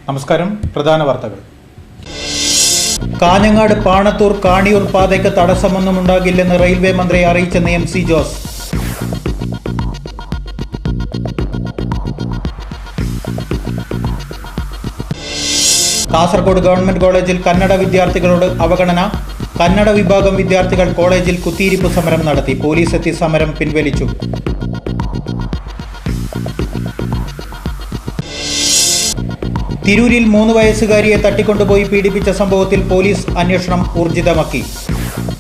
നമസ്കാരം. പ്രധാന വാർത്തകൾ. കാഞ്ഞങ്ങാട് പാണത്തൂർ കാണിയൂർ പാതയ്ക്ക് തടസ്സമൊന്നും ഉണ്ടാകില്ലെന്ന് റെയിൽവേ മന്ത്രി അറിയിച്ചെന്ന് MC ജോസ്. കാസർഗോഡ് ഗവൺമെന്റ് കോളേജിൽ കന്നഡ വിദ്യാർത്ഥികളോട് അവഗണന. കന്നഡ വിഭാഗം വിദ്യാർത്ഥികൾ കോളേജിൽ കുത്തിയിരിപ്പ് സമരം നടത്തി. പോലീസ് എത്തി സമരം പിൻവലിച്ചു. തിരൂരിൽ 3 വയസ്സുകാരിയെ തട്ടിക്കൊണ്ടുപോയി പീഡിപ്പിച്ച സംഭവത്തിൽ പോലീസ് അന്വേഷണം ഊർജിതമാക്കി.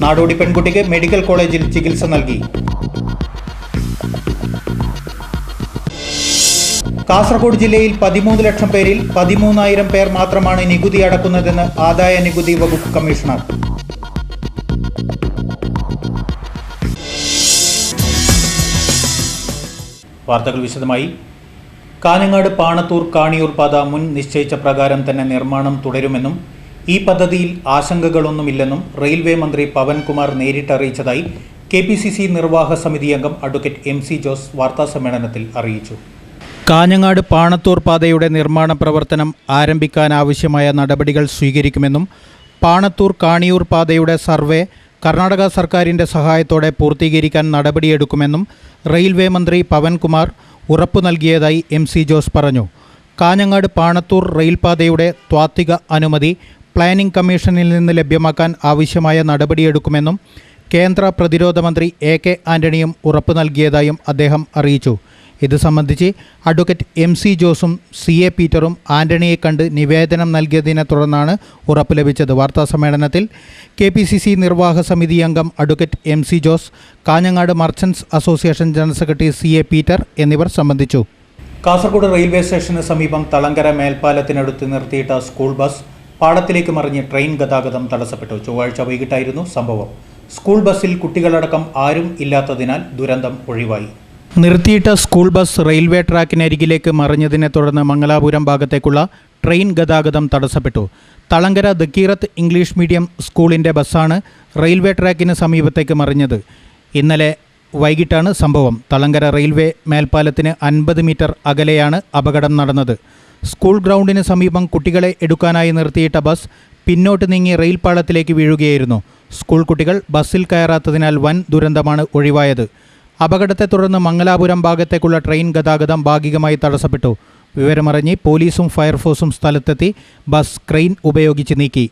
നാടോടി പെൺകുട്ടിക്ക് മെഡിക്കൽ കോളേജിൽ ചികിത്സ നൽകി. കാസർഗോഡ് ജില്ലയിൽ 13 ലക്ഷം പേരിൽ 13,000 പേർ മാത്രമാണ് നികുതി അടക്കുന്നതെന്ന് ആദായ നികുതി വകുപ്പ് കമ്മീഷണർ. വാർത്തകൾ വിശദമായി. കാഞ്ഞങ്ങാട് പാണത്തൂർ കാണിയൂർ പാത മുൻ നിശ്ചയിച്ച പ്രകാരം തന്നെ നിർമ്മാണം തുടരുമെന്നും ഈ പദ്ധതിയിൽ ആശങ്കകളൊന്നുമില്ലെന്നും റെയിൽവേ മന്ത്രി പവൻകുമാർ നേരിട്ടറിയിച്ചതായി KPCC നിർവാഹക സമിതി അംഗം അഡ്വക്കേറ്റ് MC ജോസ് വാർത്താസമ്മേളനത്തിൽ അറിയിച്ചു. കാഞ്ഞങ്ങാട് പാണത്തൂർ പാതയുടെ നിർമ്മാണ പ്രവർത്തനം ആരംഭിക്കാനാവശ്യമായ നടപടികൾ സ്വീകരിക്കുമെന്നും പാണത്തൂർ കാണിയൂർ പാതയുടെ സർവേ കർണാടക സർക്കാരിൻ്റെ സഹായത്തോടെ പൂർത്തീകരിക്കാൻ നടപടിയെടുക്കുമെന്നും റെയിൽവേ മന്ത്രി പവൻകുമാർ ഉറപ്പു നൽകിയതായി MC ജോസ് പറഞ്ഞു. കാഞ്ഞങ്ങാട് പാണത്തൂർ റെയിൽപാതയുടെ താത്വിക അനുമതി പ്ലാനിംഗ് കമ്മീഷനിൽ നിന്ന് ലഭ്യമാക്കാൻ ആവശ്യമായ നടപടിയെടുക്കുമെന്നും കേന്ദ്ര പ്രതിരോധ മന്ത്രി AK ആന്റണിയും ഉറപ്പു നൽകിയതായും അദ്ദേഹം അറിയിച്ചു. ഇത് സംബന്ധിച്ച് അഡ്വക്കേറ്റ് MC ജോസും CA പീറ്ററും ആന്റണിയെ കണ്ട് നിവേദനം നൽകിയതിനെ തുടർന്നാണ് ഉറപ്പ് ലഭിച്ചത്. വാർത്താസമ്മേളനത്തിൽ KPCC നിർവാഹക സമിതി അംഗം advocate MC Jose, Kanhangad merchants association general secretary CA Peter എന്നിവർ സംബന്ധിച്ചു. കാസർഗോഡ് റെയിൽവേ സ്റ്റേഷന് സമീപം തളങ്കര മേൽപ്പാലത്തിനടുത്ത് നിർത്തിയിട്ട സ്കൂൾ ബസ് പാടത്തിലേക്ക് മറിഞ്ഞ് ട്രെയിൻ ഗതാഗതം തടസ്സപ്പെട്ടു. ചൊവ്വാഴ്ച വൈകിട്ടായിരുന്നു സംഭവം. സ്കൂൾ ബസ്സിൽ കുട്ടികളടക്കം ആരും ഇല്ലാത്തതിനാൽ ദുരന്തം ഒഴിവായി. നിർത്തിയിട്ട സ്കൂൾ ബസ് റെയിൽവേ ട്രാക്കിനരികിലേക്ക് മറിഞ്ഞതിനെ തുടർന്ന് മംഗലാപുരം ഭാഗത്തേക്കുള്ള ട്രെയിൻ ഗതാഗതം തടസ്സപ്പെട്ടു. തളങ്കര ദക്കീറത്ത് ഇംഗ്ലീഷ് മീഡിയം സ്കൂളിൻ്റെ ബസ്സാണ് റെയിൽവേ ട്രാക്കിന് സമീപത്തേക്ക് മറിഞ്ഞത്. ഇന്നലെ വൈകിട്ടാണ് സംഭവം. തളങ്കര റെയിൽവേ മേൽപ്പാലത്തിന് 50 മീറ്റർ അകലെയാണ് അപകടം നടന്നത്. സ്കൂൾ ഗ്രൗണ്ടിന് സമീപം കുട്ടികളെ എടുക്കാനായി നിർത്തിയിട്ട ബസ് പിന്നോട്ട് നീങ്ങി റെയിൽ പാളത്തിലേക്ക് വീഴുകയായിരുന്നു. സ്കൂൾ കുട്ടികൾ ബസ്സിൽ കയറാത്തതിനാൽ വൻ ദുരന്തമാണ് ഒഴിവായത്. അപകടത്തെ തുടർന്ന് മംഗലാപുരം ഭാഗത്തേക്കുള്ള ട്രെയിൻ ഗതാഗതം ഭാഗികമായി തടസ്സപ്പെട്ടു. വിവരമറിഞ്ഞ് പോലീസും ഫയർഫോഴ്സും സ്ഥലത്തെത്തി ബസ് ക്രെയിൻ ഉപയോഗിച്ച് നീക്കി.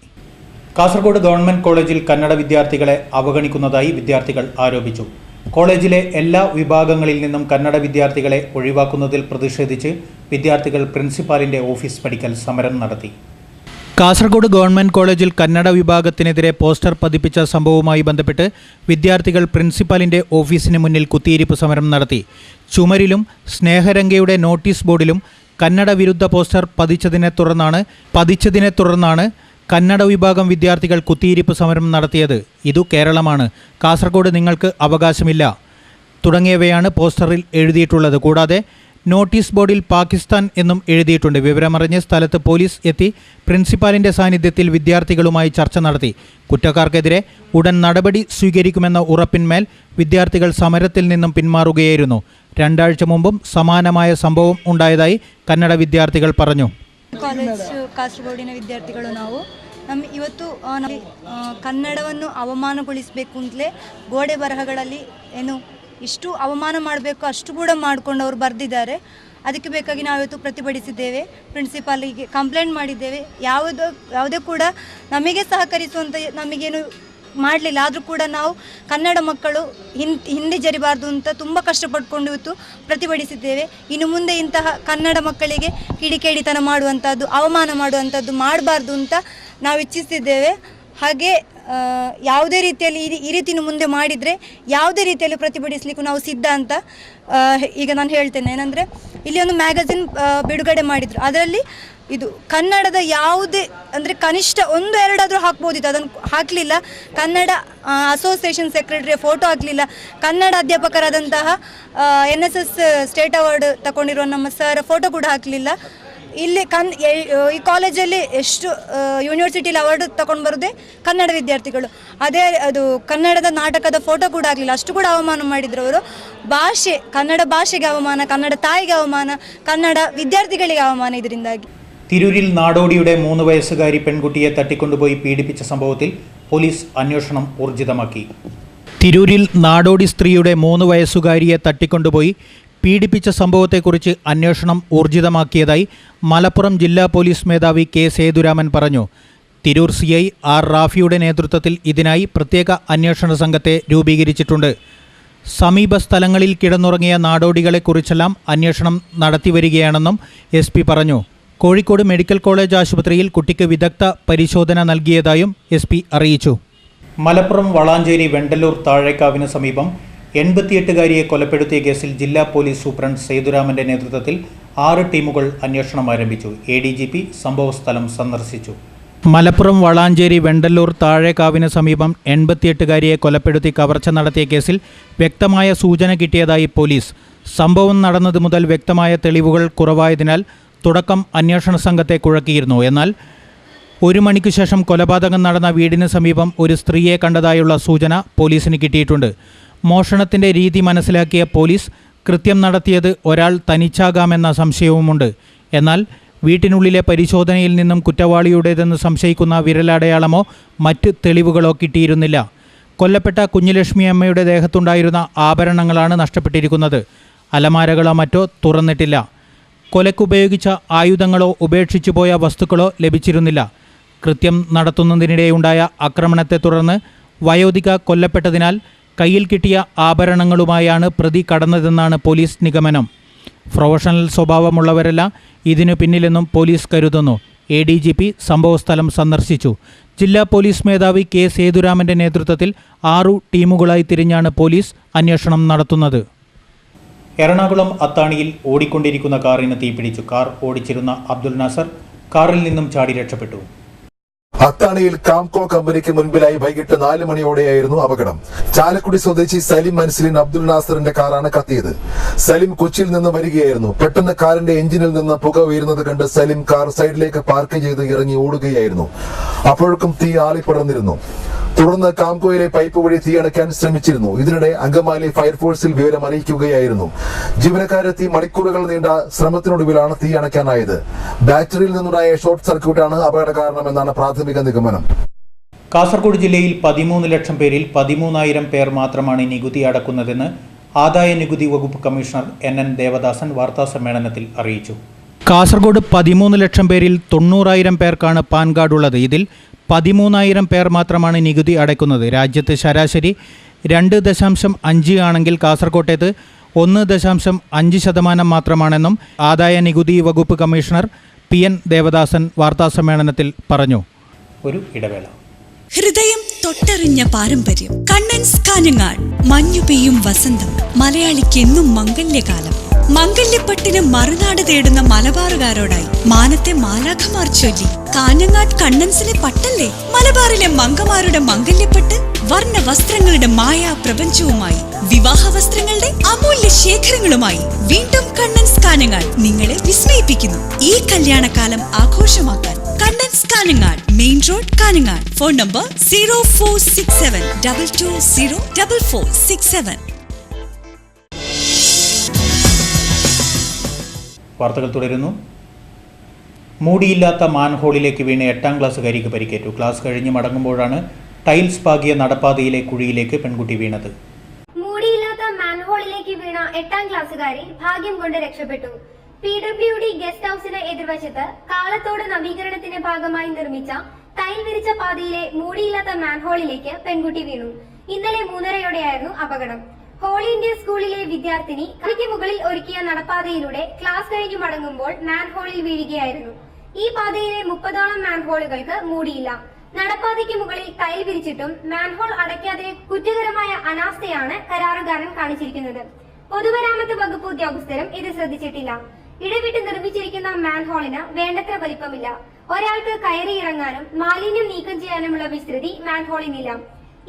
കാസർഗോഡ് ഗവൺമെന്റ് കോളേജിൽ കന്നഡ വിദ്യാർത്ഥികളെ അവഗണിക്കുന്നതായി വിദ്യാർത്ഥികൾ ആരോപിച്ചു. കോളേജിലെ എല്ലാ വിഭാഗങ്ങളിൽ നിന്നും കന്നഡ വിദ്യാർത്ഥികളെ ഒഴിവാക്കുന്നതിൽ പ്രതിഷേധിച്ച് വിദ്യാർത്ഥികൾ പ്രിൻസിപ്പാലിൻ്റെ ഓഫീസ് പടിക്കൽ സമരം നടത്തി. കാസർഗോഡ് ഗവൺമെന്റ് കോളേജിൽ കന്നഡ വിഭാഗത്തിനെതിരെ പോസ്റ്റർ പതിപ്പിച്ച സംഭവവുമായി ബന്ധപ്പെട്ട് വിദ്യാർത്ഥികൾ പ്രിൻസിപ്പാലിൻ്റെ ഓഫീസിന് മുന്നിൽ കുത്തിയിരിപ്പ് സമരം നടത്തി. ചുമരിലും സ്നേഹരംഗയുടെ നോട്ടീസ് ബോർഡിലും കന്നഡ വിരുദ്ധ പോസ്റ്റർ പതിച്ചതിനെ തുടർന്നാണ് കന്നഡ വിഭാഗം വിദ്യാർത്ഥികൾ കുത്തിയിരിപ്പ് സമരം നടത്തിയത്. ഇതു കേരളമാണ്, കാസർഗോഡ് നിങ്ങൾക്ക് അവകാശമില്ല തുടങ്ങിയവയാണ് പോസ്റ്ററിൽ എഴുതിയിട്ടുള്ളത്. കൂടാതെ നോട്ടീസ് ബോർഡിൽ പാകിസ്ഥാൻ എന്നും എഴുതിയിട്ടുണ്ട്. വിവരമറിഞ്ഞ് സ്ഥലത്ത് പോലീസ് എത്തി പ്രിൻസിപ്പാലിൻ്റെ സാന്നിധ്യത്തിൽ വിദ്യാർത്ഥികളുമായി ചർച്ച നടത്തി. കുറ്റക്കാർക്കെതിരെ ഉടൻ നടപടി സ്വീകരിക്കുമെന്ന ഉറപ്പിന്മേൽ വിദ്യാർത്ഥികൾ സമരത്തിൽ നിന്നും പിന്മാറുകയായിരുന്നു. 2 ಆഴ്ച മുമ്പും ಸಮಾನമായ സംഭവം ഉണ്ടായതായി കന്നഡ വിദ്യാർത്ഥികൾ പറഞ്ഞു. ಕಾಲೇಜು ಕಾಸರಗೋಡಿನ ವಿದ್ಯಾರ್ಥಿಗಳು ನಾವು ಇವತ್ತು ಕನ್ನಡವನ್ನು ಅವಮಾನಗೊಳಿಸಬೇಕು ಅಂತಲೇ ಗೋಡೆ ಬರಹಗಳಲ್ಲಿ ಏನು ಇಷ್ಟು ಅವಮಾನ ಮಾಡಬೇಕು ಅಷ್ಟು ಕೂಡ ಮಾಡಿಕೊಂಡು ಅವರು ಬರೆದಿದ್ದಾರೆ. ಅದಕ್ಕೆ ಬೇಕಾಗಿ ನಾವಿವತ್ತು ಪ್ರತಿಭಟಿಸಿದ್ದೇವೆ. ಪ್ರಿನ್ಸಿಪಾಲಿಗೆ ಕಂಪ್ಲೇಂಟ್ ಮಾಡಿದ್ದೇವೆ. ಯಾವುದೇ ಕೂಡ ನಮಗೆ ಸಹಕರಿಸುವಂಥ ನಮಗೇನು ಮಾಡಲಿಲ್ಲ. ಆದರೂ ಕೂಡ ನಾವು ಕನ್ನಡ ಮಕ್ಕಳು ಹಿಂದೆ ಜರಿಬಾರ್ದು ಅಂತ ತುಂಬ ಕಷ್ಟಪಟ್ಕೊಂಡು ಇವತ್ತು ಪ್ರತಿಭಟಿಸಿದ್ದೇವೆ. ಇನ್ನು ಮುಂದೆ ಇಂತಹ ಕನ್ನಡ ಮಕ್ಕಳಿಗೆ ಕಿಡಿಕೇಡಿತನ ಮಾಡುವಂಥದ್ದು, ಅವಮಾನ ಮಾಡುವಂಥದ್ದು ಮಾಡಬಾರ್ದು ಅಂತ ನಾವು ಇಚ್ಛಿಸಿದ್ದೇವೆ. ಹಾಗೆ ಯಾವುದೇ ರೀತಿಯಲ್ಲಿ ಈ ರೀತಿ ಮುಂದೆ ಮಾಡಿದರೆ ಯಾವುದೇ ರೀತಿಯಲ್ಲಿ ಪ್ರತಿಭಟಿಸಲಿಕ್ಕೂ ನಾವು ಸಿದ್ಧ ಅಂತ ಈಗ ನಾನು ಹೇಳ್ತೇನೆ. ಏನಂದರೆ ಇಲ್ಲಿ ಒಂದು ಮ್ಯಾಗಝಿನ್ ಬಿಡುಗಡೆ ಮಾಡಿದರು. ಅದರಲ್ಲಿ ಇದು ಕನ್ನಡದ ಯಾವುದೇ ಅಂದರೆ ಕನಿಷ್ಠ 1-2 ಹಾಕ್ಬೋದಿತ್ತು, ಅದನ್ನು ಹಾಕಲಿಲ್ಲ. ಕನ್ನಡ ಅಸೋಸಿಯೇಷನ್ ಸೆಕ್ರೆಟರಿಯ ಫೋಟೋ ಹಾಕಲಿಲ್ಲ. ಕನ್ನಡ ಅಧ್ಯಾಪಕರಾದಂತಹ NSS ಸ್ಟೇಟ್ ಅವಾರ್ಡ್ ತಗೊಂಡಿರುವ ನಮ್ಮ ಸರ್ ಫೋಟೋ ಕೂಡ ಹಾಕಲಿಲ್ಲ. ಇಲ್ಲಿ ಈ ಕಾಲೇಜಲ್ಲಿ ಎಷ್ಟು ಯೂನಿವರ್ಸಿಟಿಲಿ ಅವಾರ್ಡ್ ತಗೊಂಡು ಬರೋದೇ ಕನ್ನಡ ವಿದ್ಯಾರ್ಥಿಗಳು. ಅದೇ ಅದು ಕನ್ನಡದ ನಾಟಕದ ಫೋಟೋ ಕೂಡ ಆಗಲಿಲ್ಲ. ಅಷ್ಟು ಕೂಡ ಅವಮಾನ ಮಾಡಿದ್ರು ಅವರು. ಭಾಷೆ, ಕನ್ನಡ ಭಾಷೆಗೆ ಅವಮಾನ, ಕನ್ನಡ ತಾಯಿಗೆ ಅವಮಾನ, ಕನ್ನಡ ವಿದ್ಯಾರ್ಥಿಗಳಿಗೆ ಅವಮಾನ. ಇದರಿಂದಾಗಿ തിരൂരിൽ നാടോടിയുടെ 3 വയസ്സുകാരി പെൺകുട്ടിയെ തട്ടിക്കൊണ്ടുപോയി പീഡിപ്പിച്ച സംഭവത്തിൽ പോലീസ് അന്വേഷണം ഊർജിതമാക്കി. തിരൂരിൽ നാടോടി സ്ത്രീയുടെ 3 വയസ്സുകാരിയെ തട്ടിക്കൊണ്ടുപോയി പീഡിപ്പിച്ച സംഭവത്തെക്കുറിച്ച് അന്വേഷണം ഊർജിതമാക്കിയതായി മലപ്പുറം ജില്ലാ പോലീസ് മേധാവി കെ സേതുരാമൻ പറഞ്ഞു. തിരൂർ CI ആർ റാഫിയുടെ നേതൃത്വത്തിൽ ഇതിനായി പ്രത്യേക അന്വേഷണ സംഘത്തെ രൂപീകരിച്ചിട്ടുണ്ട്. സമീപ സ്ഥലങ്ങളിൽ കിടന്നുറങ്ങിയ നാടോടികളെക്കുറിച്ചെല്ലാം അന്വേഷണം നടത്തിവരികയാണെന്നും SP പറഞ്ഞു. കോഴിക്കോട് മെഡിക്കൽ കോളേജ് ആശുപത്രിയിൽ കുട്ടിക്ക് വിദഗ്ധ പരിശോധന നൽകിയതായും SP അറിയിച്ചു. മലപ്പുറം വളാഞ്ചേരി വെണ്ടല്ലൂർ താഴേക്കാവിന് സമീപം 88-കാരിയെ കൊലപ്പെടുത്തിയ കേസിൽ ജില്ലാ പോലീസ് സൂപ്രണ്ട് സേതുരാമന്റെ നേതൃത്വത്തിൽ 6 ടീമുകൾ അന്വേഷണം ആരംഭിച്ചു. ADGP സംഭവസ്ഥലം സന്ദർശിച്ചു. മലപ്പുറം വളാഞ്ചേരി വെണ്ടല്ലൂർ താഴേക്കാവിന് സമീപം 88-കാരിയെ കൊലപ്പെടുത്തി കവർച്ച നടത്തിയ കേസിൽ വ്യക്തമായ സൂചന കിട്ടിയതായി പോലീസ്. സംഭവം നടന്നത് മുതൽ വ്യക്തമായ തെളിവുകൾ കുറവായതിനാൽ തുടക്കം അന്വേഷണ സംഘത്തെ കുഴക്കിയിരുന്നു. എന്നാൽ 1 മണിക്ക് ശേഷം കൊലപാതകം നടന്ന വീടിന് സമീപം ഒരു സ്ത്രീയെ കണ്ടതായുള്ള സൂചന പോലീസിന് കിട്ടിയിട്ടുണ്ട്. മോഷണത്തിൻ്റെ രീതി മനസ്സിലാക്കിയ പോലീസ് കൃത്യം നടത്തിയത് ഒരാൾ തനിച്ചാകാമെന്ന സംശയവുമുണ്ട്. എന്നാൽ വീട്ടിനുള്ളിലെ പരിശോധനയിൽ നിന്നും കുറ്റവാളിയുടേതെന്ന് സംശയിക്കുന്ന വിരലടയാളമോ മറ്റ് തെളിവുകളോ കിട്ടിയിരുന്നില്ല. കൊല്ലപ്പെട്ട കുഞ്ഞുലക്ഷ്മി അമ്മയുടെ ദേഹത്തുണ്ടായിരുന്ന ആഭരണങ്ങളാണ് നഷ്ടപ്പെട്ടിരിക്കുന്നത്. അലമാരകളോ മറ്റോ തുറന്നിട്ടില്ല. കൊലയ്ക്കുപയോഗിച്ച ആയുധങ്ങളോ ഉപേക്ഷിച്ചു പോയ വസ്തുക്കളോ ലഭിച്ചിരുന്നില്ല. കൃത്യം നടത്തുന്നതിനിടെയുണ്ടായ ആക്രമണത്തെ തുടർന്ന് വയോധിക കൊല്ലപ്പെട്ടതിനാൽ കയ്യിൽ കിട്ടിയ ആഭരണങ്ങളുമായാണ് പ്രതി കടന്നതെന്നാണ് പോലീസ് നിഗമനം. പ്രൊഫഷണൽ സ്വഭാവമുള്ളവരല്ല ഇതിനു പിന്നിലെന്നും പോലീസ് കരുതുന്നു. ADGP സംഭവസ്ഥലം സന്ദർശിച്ചു. ജില്ലാ പോലീസ് മേധാവി കെ സേതുരാമന്റെ നേതൃത്വത്തിൽ 6 ടീമുകളായി തിരിഞ്ഞാണ് പോലീസ് അന്വേഷണം നടത്തുന്നത്. എറണാകുളം അത്താണിയിൽ ഓടിക്കൊണ്ടിരിക്കുന്ന കാറിന് തീപിടിച്ചു. കാർ ഓടിച്ചിരുന്ന അബ്ദുൽ നാസർ കാറിൽ നിന്നും ചാടി രക്ഷപ്പെട്ടു. അത്താണിയിൽ കാംകോ കമ്പനിക്ക് മുൻപിലായി വൈകിട്ട് 4 മണിയോടെയായിരുന്നു അപകടം. ചാലക്കുടി സ്വദേശി സലിം മൻസിലിൻ അബ്ദുൽ നാസറിന്റെ കാറാണ് കത്തിയത്. സലിം കൊച്ചിയിൽ നിന്ന് വരികയായിരുന്നു. പെട്ടെന്ന് കാറിന്റെ എഞ്ചിനിൽ നിന്ന് പുക ഉയരുന്നത് കണ്ട് സലിം കാർ സൈഡിലേക്ക് പാർക്ക് ചെയ്ത് ഇറങ്ങി ഓടുകയായിരുന്നു. അപ്പോഴേക്കും തീ ആളിപ്പടർന്നിരുന്നു. തുടർന്ന് കാംകോയിലെ പൈപ്പ് വഴി തീയണയ്ക്കാൻ ശ്രമിച്ചിരുന്നു. ഇതിനിടെ അങ്കമാലി ഫയർഫോഴ്സിൽ വിവരം അറിയിക്കുകയായിരുന്നു. ജീവനക്കാരെത്തി മണിക്കൂറുകൾ നീണ്ട ശ്രമത്തിനൊടുവിലാണ് തീ അണയ്ക്കാനായത്. ബാറ്ററിയിൽ നിന്നുണ്ടായ ഷോർട്ട് സർക്യൂട്ടാണ് അപകട കാരണമെന്നാണ് പ്രാഥമിക നിഗമനം. കാസർഗോഡ് ജില്ലയിൽ 13 ലക്ഷം പേരിൽ 13,000 പേർ മാത്രമാണ് നികുതി അടക്കുന്നതെന്ന് ആദായ നികുതി വകുപ്പ് കമ്മീഷണർ NN ദേവദാസൻ വാർത്താസമ്മേളനത്തിൽ അറിയിച്ചു. കാസർഗോഡ് 13 ലക്ഷം പേരിൽ 90,000 പേർക്കാണ് പാൻ കാർഡ് ഉള്ളത്. ഇതിൽ 13,000 പേർ മാത്രമാണ് നികുതി അടയ്ക്കുന്നത്. രാജ്യത്ത് ശരാശരി 2.5 ആണെങ്കിൽ കാസർകോട്ടേത് 1.5% മാത്രമാണെന്നും ആദായ നികുതി വകുപ്പ് കമ്മീഷണർ PN ദേവദാസൻ വാർത്താസമ്മേളനത്തിൽ പറഞ്ഞു. ഒരു ഇടവേള. ഹൃദയം തൊട്ടറിഞ്ഞ പാരമ്പര്യം. കണ്ണൻസ് കാഞ്ഞങ്ങാട്. മഞ്ഞു പെയ്യും വസന്തം. മലയാളിക്ക് എന്നും മംഗല്യകാലം. മംഗല്യപ്പട്ടിന് മറുനാട് തേടുന്ന മലബാറുകാരോടായി മാനത്തെ മാലാഖമാർ ചൊല്ലി. കാഞ്ഞങ്ങാട് കണ്ണൻസിലെ പട്ടല്ലേ മലബാറിലെ മംഗമാരുടെ മംഗല്യപ്പട്ട്. വർണ്ണ വസ്ത്രങ്ങളുടെ മായാ പ്രപഞ്ചവുമായി വിവാഹ വസ്ത്രങ്ങളുടെ അമൂല്യ ശേഖരങ്ങളുമായി വീണ്ടും കണ്ണൻസ് കാഞ്ഞങ്ങാട് നിങ്ങളെ വിസ്മയിപ്പിക്കുന്നു. ഈ കല്യാണകാലം ആഘോഷമാക്കാൻ Kannans Kanhangad, main road, Kanhangad. Phone number 0467 220 4467. വാർത്തകൾ തുടരുന്നു. മൂടിയില്ലാത്ത മാൻഹോളിലേക്ക് വീണ് 8ാം ക്ലാസ്സുകാരിക്ക് പരിക്കേറ്റു. ക്ലാസ് കഴിഞ്ഞ് മടങ്ങുമ്പോഴാണ് ടൈൽസ് പാകിയ നടപ്പാതയിലെ കുഴിയിലേക്ക് പെൺകുട്ടി വീണത്. മൂടിയില്ലാത്ത മാൻഹോളിലേക്ക് വീണ 8ാം ക്ലാസ്സുകാരി ഭാഗ്യം കൊണ്ട് രക്ഷപ്പെട്ടു. PWD ഗസ്റ്റ് ഹൌസിന് എതിർവശത്ത് കാളത്തോട് നവീകരണത്തിന്റെ ഭാഗമായി നിർമ്മിച്ച ടൈൽ വിരിച്ച പാതയിലെ മൂടിയില്ലാത്ത മാൻഹോളിലേക്ക് പെൺകുട്ടി വീണു. ഇന്നലെ 3:30-യോടെയായിരുന്നു അപകടം. ഹോളി ഇന്ത്യ സ്കൂളിലെ വിദ്യാർത്ഥിനി കളിക്ക് മുകളിൽ ഒരുക്കിയ നടപ്പാതയിലൂടെ ക്ലാസ് കഴിഞ്ഞു മടങ്ങുമ്പോൾ മാൻഹോളിൽ വീഴുകയായിരുന്നു. ഈ പാതയിലെ 30ഓളം മാൻഹോളുകൾക്ക് മൂടിയില്ല. നടപ്പാതയ്ക്ക് മുകളിൽ ടൈൽ വിരിച്ചിട്ടും മാൻഹോൾ അടയ്ക്കാതെ കുറ്റകരമായ അനാസ്ഥയാണ് കരാറുകാരൻ കാണിച്ചിരിക്കുന്നത്. പൊതുമരാമത്ത് വകുപ്പ് ഉദ്യോഗസ്ഥരും ഇത് ശ്രദ്ധിച്ചിട്ടില്ല. ഇടവിട്ട് നിർമ്മിച്ചിരിക്കുന്ന മാൻഹോളിന് വേണ്ടത്ര വലിപ്പമില്ല. ഒരാൾക്ക് കയറിയിറങ്ങാനും മാലിന്യം നീക്കം ചെയ്യാനുമുള്ള വിസ്തൃതി മാൻഹോളിനില്ല.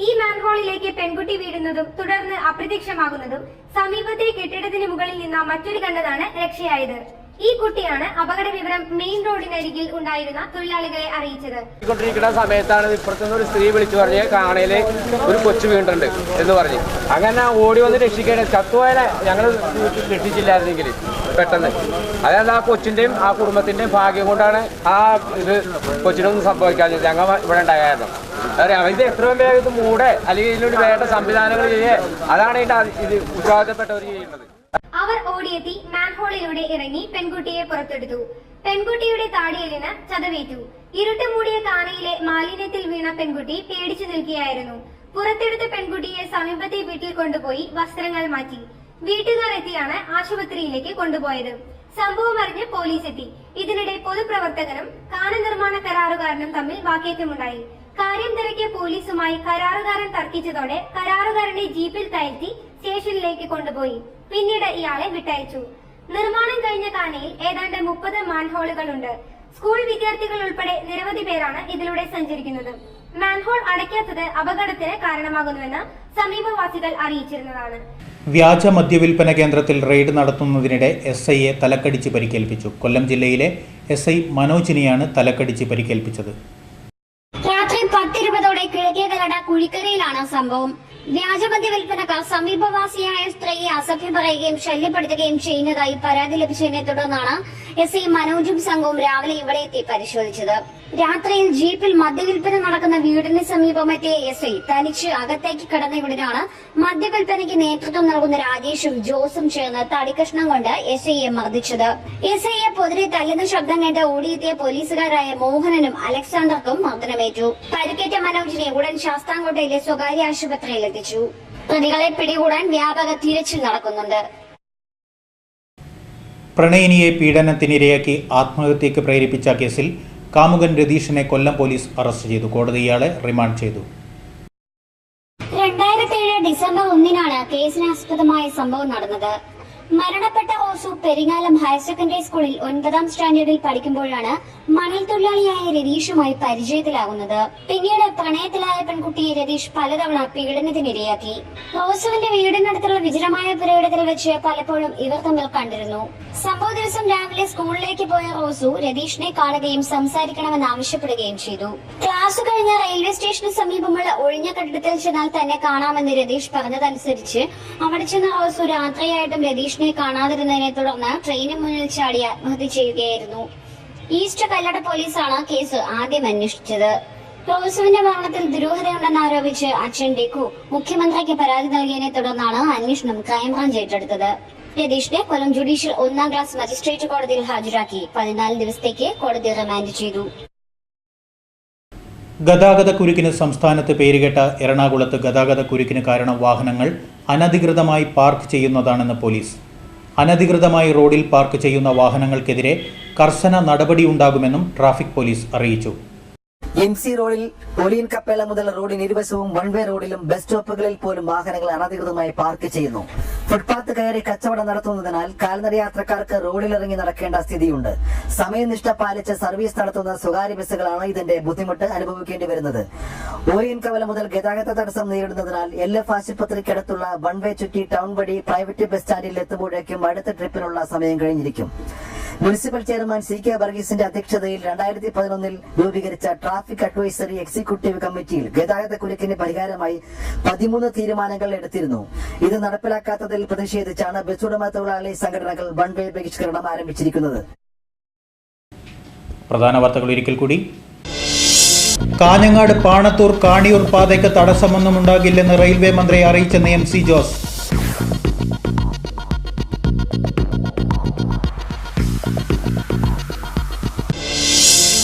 ഈ മാൻഹോളിലേക്ക് പെൺകുട്ടി വീഴുന്നതും തുടർന്ന് അപ്രത്യക്ഷമാകുന്നതും സമീപത്തെ കെട്ടിടത്തിന് മുകളിൽ നിന്ന് മറ്റൊരു കണ്ടതാണ് രക്ഷയായത്. ഈ കുട്ടിയാണ് അപകട വിവരം മെയിൻ റോഡിനരികിൽ ഉണ്ടായിരുന്ന തൊഴിലാളികളെ അറിയിച്ചത്. കൊണ്ടിരിക്കുന്ന സമയത്താണ് ഇപ്പുറത്തുനിന്ന് ഒരു സ്ത്രീ വിളിച്ചു പറഞ്ഞ് കാണയില് ഒരു കൊച്ചു വീണിട്ടുണ്ട് എന്ന് പറഞ്ഞു. അങ്ങനെ ഓടി വന്ന് രക്ഷിക്കേണ്ട ചത്തുപോയാലെ ഞങ്ങൾ രക്ഷിച്ചില്ലായിരുന്നെങ്കിൽ പെട്ടെന്ന്. അതായത് ആ കൊച്ചിന്റെയും ആ കുടുംബത്തിന്റെയും ഭാഗ്യം കൊണ്ടാണ് ആ ഇത് കൊച്ചിനൊന്നും സംഭവിക്കാഞ്ഞത്. ഞങ്ങൾ ഇവിടെ ഉണ്ടായിരുന്നു. അറിയാം ഇത് എത്രയും വേഗം ഇത് മൂടെ അല്ലെങ്കിൽ ഇതിനോട് വേണ്ട സംവിധാനങ്ങൾ ചെയ്യേ, അതാണ് ഇത് ഉത്തരവാദിത്തപ്പെട്ടവർ ചെയ്യുന്നത്. അവർ ഓടിയെത്തി മാൻഹോളിലൂടെ ഇറങ്ങി പെൺകുട്ടിയെ പുറത്തെടുത്തു. പെൺകുട്ടിയുടെ താടിയെല്ലിന് ചതവേറ്റു. ഇരുട്ട് മൂടിയ കാനയിലെ മാലിന്യത്തിൽ വീണ പെൺകുട്ടി പേടിച്ചു നിൽക്കുകയായിരുന്നു. പുറത്തെടുത്ത പെൺകുട്ടിയെ സമീപത്തെ വീട്ടിൽ കൊണ്ടുപോയി വസ്ത്രങ്ങൾ മാറ്റി. വീട്ടുകാർ എത്തിയാണ് ആശുപത്രിയിലേക്ക് കൊണ്ടുപോയത്. സംഭവം അറിഞ്ഞ് പോലീസ് എത്തി. ഇതിനിടെ പൊതുപ്രവർത്തകനും കാന നിർമ്മാണ കരാറുകാരനും തമ്മിൽ വാക്കേറ്റമുണ്ടായി. കാര്യം തിരക്കിയ പോലീസുമായി കരാറുകാരൻ തർക്കിച്ചതോടെ കരാറുകാരനെ ജീപ്പിൽ കയറ്റി സ്റ്റേഷനിലേക്ക് കൊണ്ടുപോയി. പിന്നീട് ഇയാളെ വിട്ടയച്ചു. നിർമ്മാണം കഴിഞ്ഞ കാനയിൽ ഏതാണ്ട് 30 മാൻഹോളുകളുണ്ട്. സ്കൂൾ വിദ്യാർത്ഥികൾ ഉൾപ്പെടെ നിരവധി പേരാണ് ഇതിലൂടെ സഞ്ചരിക്കുന്നത്. മാൻഹോൾ അടയ്ക്കാത്തത് അപകടത്തിന് കാരണമാകുന്നുവെന്ന് സമീപവാസികൾ അറിയിച്ചിരുന്നതാണ്. വ്യാജ മദ്യവിൽപ്പന കേന്ദ്രത്തിൽ റെയ്ഡ് നടത്തുന്നതിനിടെ SIയെ തലക്കടിച്ച് പരിക്കേൽപ്പിച്ചു. കൊല്ലം ജില്ലയിലെ SI മനോജിനെയാണ് തലക്കടിച്ച് പരിക്കേൽപ്പിച്ചത്. രാത്രി 10:20 കിഴക്കേകലട കുഴിക്കരയിലാണ് സംഭവം. വ്യാജമദ്യ വിൽപ്പനക്കാർ സമീപവാസിയായ സ്ത്രീയെ അസഭ്യം പറയുകയും ശല്യപ്പെടുത്തുകയും ചെയ്യുന്നതായി പരാതി ലഭിച്ചതിനെ തുടർന്നാണ് SI മനോജും സംഘവും രാവിലെ ഇവിടെ എത്തി പരിശോധിച്ചത്. രാത്രിയിൽ ജീപ്പിൽ മദ്യവിൽപ്പന നടക്കുന്ന വീടിന് സമീപമെത്തിയ SI തനിച്ച് അകത്തേക്ക് കടന്നയുടനാണ് മദ്യവിൽപ്പനയ്ക്ക് നേതൃത്വം നൽകുന്ന രാജേഷും ജോസും ചേർന്ന് തടിക്കഷ്ണം കൊണ്ട് SIയെ മർദ്ദിച്ചത്. SIയെ പൊതിരെ തല്ലുന്ന ശബ്ദം കേട്ട് ഓടിയെത്തിയ പോലീസുകാരായ മോഹനനും അലക്സാണ്ടർക്കും മർദ്ദനമേറ്റു. പരിക്കേറ്റ മനോജിനെ ഉടൻ ശാസ്താംകോട്ടയിലെ സ്വകാര്യ ആശുപത്രിയിൽ എത്തിച്ചു. പ്രതികളെ പിടികൂടാൻ വ്യാപക തിരച്ചിൽ നടക്കുന്നുണ്ട്. പ്രണയിനിയെ പീഡനത്തിനിരയാക്കി ആത്മഹത്യയ്ക്ക് പ്രേരിപ്പിച്ച കേസിൽ കാമുകൻ രതീഷിനെ കൊല്ലം പോലീസ് അറസ്റ്റ് ചെയ്തു. കോടതി ഇയാളെ റിമാൻഡ് ചെയ്തു. 2007 ഡിസംബർ 1-നാണ് കേസിനാസ്പദമായ സംഭവം നടന്നത്. മരണപ്പെട്ട റോസു പെരിങ്ങാലം ഹയർ സെക്കൻഡറി സ്കൂളിൽ 9ാം സ്റ്റാൻഡേർഡിൽ പഠിക്കുമ്പോഴാണ് മണൽ തൊഴിലാളിയായ രതീഷുമായി പരിചയത്തിലാകുന്നത്. പിന്നീട് പ്രണയത്തിലായ പെൺകുട്ടിയെ രതീഷ് പലതവണ പീഡനത്തിനിരയാക്കി. റോസുവിന്റെ വീടിനടുത്തുള്ള വിജനമായ പുരയിടത്തിൽ വെച്ച് പലപ്പോഴും ഇവർ തമ്മിൽ കണ്ടിരുന്നു. സംഭവ ദിവസം രാവിലെ സ്കൂളിലേക്ക് പോയ റോസു രതീഷിനെ കാണുകയും സംസാരിക്കണമെന്ന് ആവശ്യപ്പെടുകയും ചെയ്തു. ക്ലാസ് കഴിഞ്ഞ റെയിൽവേ സ്റ്റേഷന് സമീപമുള്ള ഒഴിഞ്ഞ കെട്ടിടത്തിൽ ചെന്നാൽ തന്നെ കാണാമെന്ന് രതീഷ് പറഞ്ഞതനുസരിച്ച് അവിടെ ചെന്ന റോസു രാത്രിയായിട്ടും രതീഷിനെ കാണാതിരുന്നതിനെ തുടർന്ന് ട്രെയിനിന് മുന്നിൽ ചാടി ആത്മഹത്യ ചെയ്യുകയായിരുന്നു. ഈസ്റ്റ് കല്ലട പോലീസാണ് കേസ് ആദ്യം അന്വേഷിച്ചത്. റോസുവിന്റെ മരണത്തിൽ ദുരൂഹതയുണ്ടെന്ന് ആരോപിച്ച് അച്ഛൻ ഡെക്കു മുഖ്യമന്ത്രിക്ക് പരാതി നൽകിയതിനെ തുടർന്നാണ് അന്വേഷണം ക്രൈംബ്രാഞ്ച് ഏറ്റെടുത്തത്. രതീഷിനെ കൊല്ലം ജുഡീഷ്യൽ 1ാം ക്ലാസ് മജിസ്ട്രേറ്റ് കോടതിയിൽ ഹാജരാക്കി 14 ദിവസത്തേക്ക് കോടതി റിമാൻഡ് ചെയ്തു. ഗതാഗത കുരുക്കിന് സംസ്ഥാനത്ത് പേരുകേട്ട എറണാകുളത്ത് ഗതാഗത കുരുക്കിന് കാരണം വാഹനങ്ങൾ അനധികൃതമായി പാർക്ക് ചെയ്യുന്നതാണെന്ന് പോലീസ്. അനധികൃതമായി റോഡിൽ പാർക്ക് ചെയ്യുന്ന വാഹനങ്ങൾക്കെതിരെ കർശന നടപടിയുണ്ടാകുമെന്നും ട്രാഫിക് പോലീസ് അറിയിച്ചു. MC റോഡിൽ ഒളിയൻ കപ്പേള മുതൽ റോഡിന് ഇരുവശവും വൺ വേ റോഡിലും ബസ് സ്റ്റോപ്പുകളിൽ പോലും വാഹനങ്ങൾ അനധികൃതമായി പാർക്ക് ചെയ്യുന്നു. ഫുട്പാത്ത് കയറി കച്ചവടം നടത്തുന്നതിനാൽ കാൽനട യാത്രക്കാർക്ക് റോഡിലിറങ്ങി നടക്കേണ്ട സ്ഥിതിയുണ്ട്. സമയനിഷ്ഠ പാലിച്ച് സർവീസ് നടത്തുന്ന സ്വകാര്യ ബസ്സുകളാണ് ഇതിന്റെ ബുദ്ധിമുട്ട് അനുഭവിക്കേണ്ടി വരുന്നത്. ഓറിയൻ കവല മുതൽ ഗതാഗത തടസ്സം നേരിടുന്നതിനാൽ LF ആശുപത്രിക്കടുത്തുള്ള വൺ വേ ചുറ്റി ടൗൺ വഴി പ്രൈവറ്റ് ബസ് സ്റ്റാൻഡിൽ എത്തുമ്പോഴേക്കും അടുത്ത ട്രിപ്പിനുള്ള സമയം കഴിഞ്ഞിരിക്കും. മുനിസിപ്പൽ ചെയർമാൻ CK വർഗീസിന്റെ അധ്യക്ഷതയിൽ 2011 രൂപീകരിച്ച ട്രാഫിക് അഡ്വൈസറി എക്സിക്യൂട്ടീവ് കമ്മിറ്റിയിൽ ഗതാഗത കുരുക്കിന് പരിഹാരമായി 13 തീരുമാനങ്ങൾ എടുത്തിരുന്നു. ഇത് നടപ്പിലാക്കാത്തതിൽ പ്രതിഷേധിച്ചാണ് ബസ് ഉടമ തൊഴിലാളി സംഘടനകൾ വൺ വേ ബഹിഷ്കരണം ആരംഭിച്ചിരിക്കുന്നത്. പ്രധാന വാർത്തകൾ ഒരിക്കൽ കൂടി. കാഞ്ഞങ്ങാട് പാണത്തൂർ കാണിയൂർ പാതയ്ക്ക് തടസ്സമൊന്നും ഉണ്ടാകില്ലെന്ന് റെയിൽവേ മന്ത്രി അറിയിച്ചെന്ന് MC ജോസ്.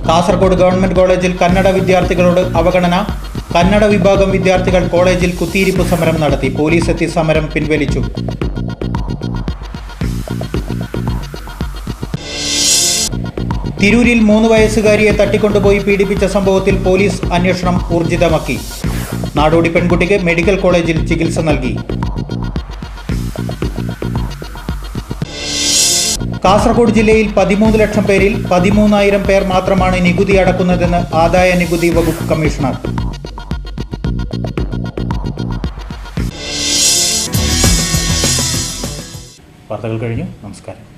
കാസർഗോഡ് ഗവൺമെന്റ് കോളേജിൽ കന്നഡ വിദ്യാർത്ഥികളോട് അവഗണന. കന്നഡ വിഭാഗം വിദ്യാർത്ഥികൾ കോളേജിൽ കുത്തിയിരിപ്പ് സമരം നടത്തി. പോലീസ് എത്തി സമരം പിൻവലിച്ചു. തിരൂരിൽ 3 വയസ്സുകാരിയെ തട്ടിക്കൊണ്ടുപോയി പീഡിപ്പിച്ച സംഭവത്തിൽ പോലീസ് അന്വേഷണം ഊർജിതമാക്കി. നാടോടി പെൺകുട്ടിക്ക് മെഡിക്കൽ കോളേജിൽ ചികിത്സ നൽകി. കാസർഗോഡ് ജില്ലയിൽ 13 ലക്ഷം പേരിൽ 13,000 പേർ മാത്രമാണ് നികുതി അടക്കുന്നതെന്ന് ആദായ നികുതി വകുപ്പ് കമ്മീഷണർ. വാർത്തകൾ കഴിഞ്ഞു. നമസ്കാരം.